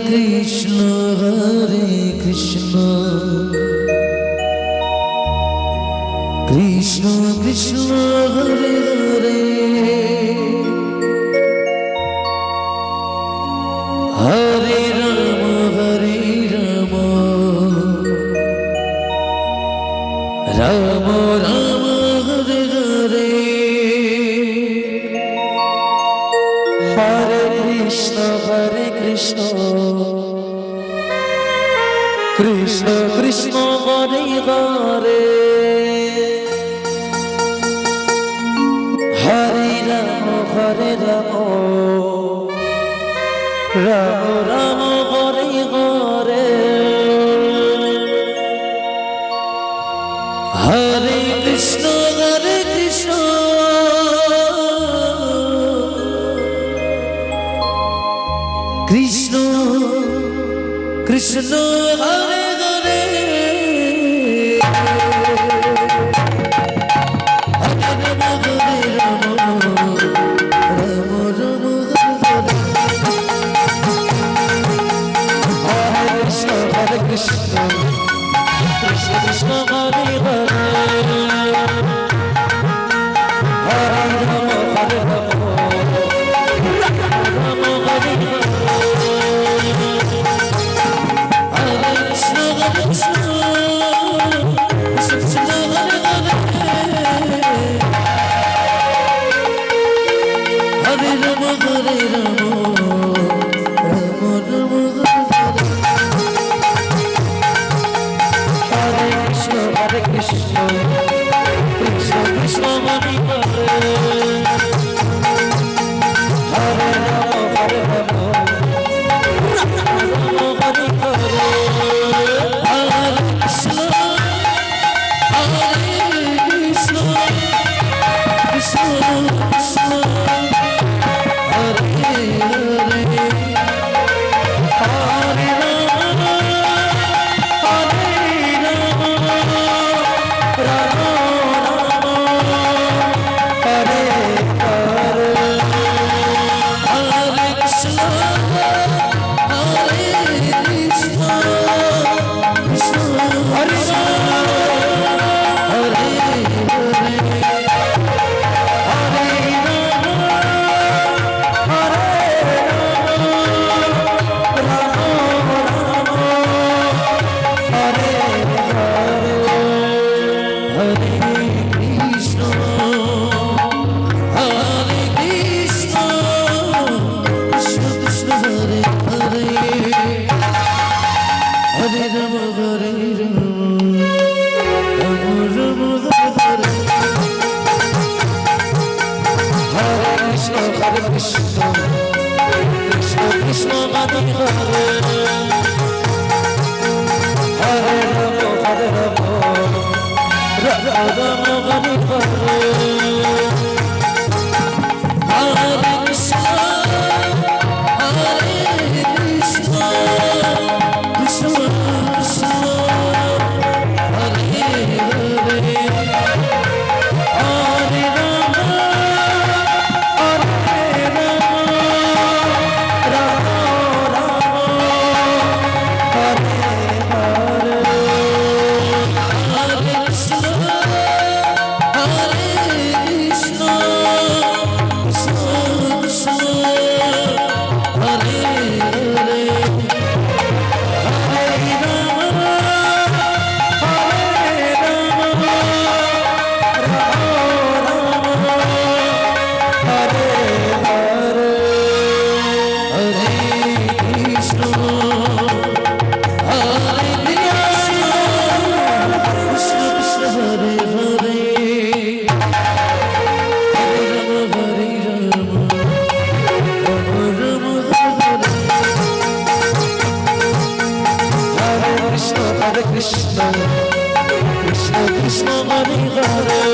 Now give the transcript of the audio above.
Krishna Hare Krishna Krishna Krishna Hare Hare Hare Ram Ram Ram Hare Hare Hare Krishna Krishna Krishna Hare Hare Hare Ram Ram Ram Hare Hare Hare Krishna Krishna Krishna Hare Hare Krishna Krishna Krishna Hare Hare Hare Ram Ram Hare Hare Krishna Krishna Krishna Hare Hare Hare Ram Hare Krishna, Krishna Krishna Hare Hare, Hare Rama Hare Rama, Rama Hare Hare, Hare Krishna, Krishna Krishna, Hare Hare, Hare Rama. Hare Krishna, Krishna Krishna Hare Hare, Hare Rama Hare Rama, Rama Rama Hare Hare, Hare Krishna, Krishna Krishna, Hare Hare, Hare Rama. Hare Krishna, Krishna Krishna Hare Hare.